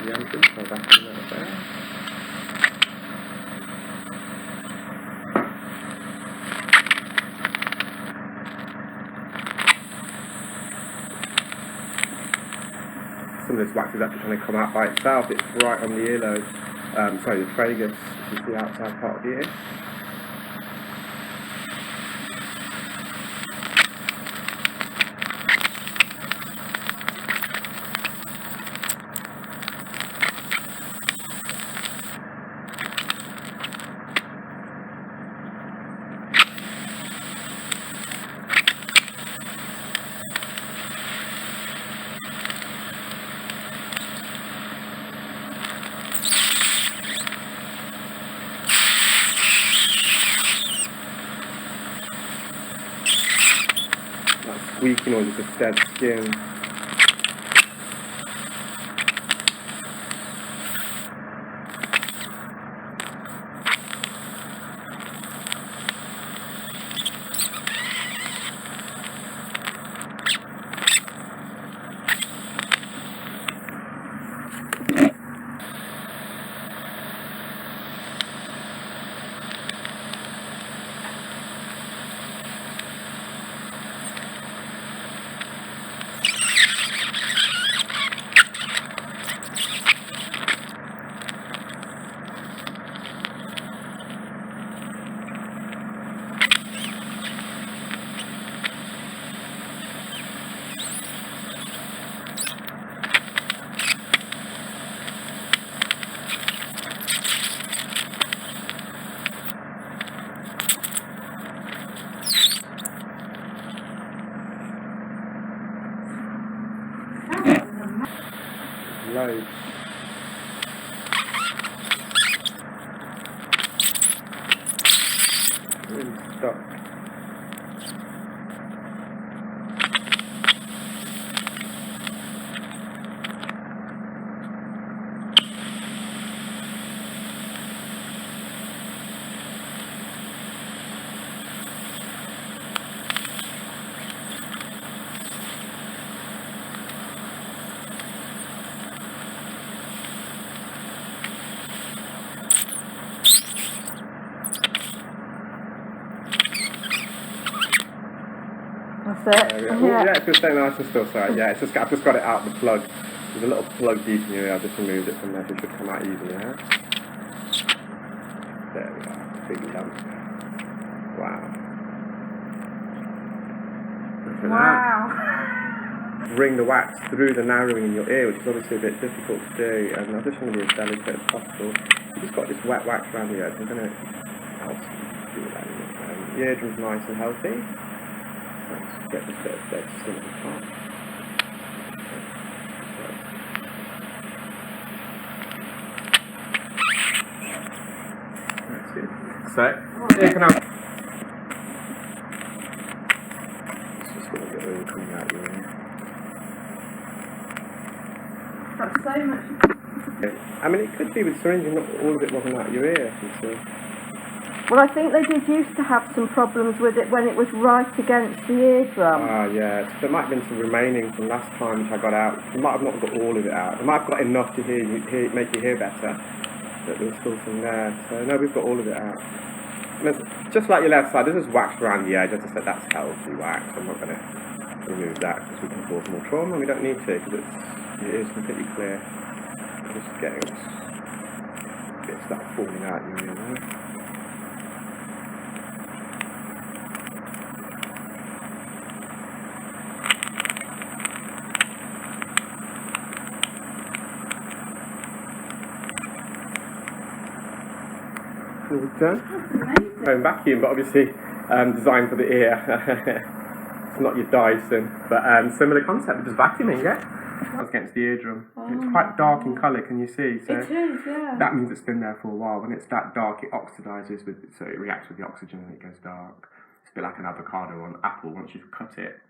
the entrance, so back in there. Some of this wax is actually trying to come out by itself. It's right on the earlobe, sorry, the tragus, which is the outside part of the ear. Squeaking or just a dead skin. Loads. Really stuck. That's it. Yeah, it's just so nice and still. Sorry, yeah, it's just I've just got it out the plug. There's a little plug deep in here. I just removed it from there. It should come out easily. Yeah. There we are. Big lump. Wow. Look at that. Bring the wax through the narrowing in your ear, which is obviously a bit difficult to do. And I just want to be as delicate as possible. You've just got this wet wax around the edge. I'm going to help you do that. The eardrum's nice and healthy. Let's get this bit of dead skin at the top. That's good. So, ear canal. It's just got a bit of oil coming out of your ear. That's so much. I mean, it could be with syringing, not all of it wasn't out of your ear, you see. Well, I think they did used to have some problems with it when it was right against the eardrum. Yeah. So there might have been some remaining from last time which I got out. You might have not got all of it out. I might have got enough to make you hear better, but there was still some there. So no, we've got all of it out. And it's just like your left side, this is waxed around the edge. As I said, that's healthy wax. I'm not going to remove that because we can cause more trauma, and we don't need to because it is completely clear. Just getting it start falling out your ear there. All done. Home vacuum, but obviously designed for the ear. It's not your Dyson, but similar concept, just vacuuming, yeah? That's against the eardrum. It's quite dark in colour, can you see? So it is, yeah. That means it's been there for a while. When it's that dark, it oxidizes, so it reacts with the oxygen and it goes dark. It's a bit like an avocado or an apple. Once you've cut it,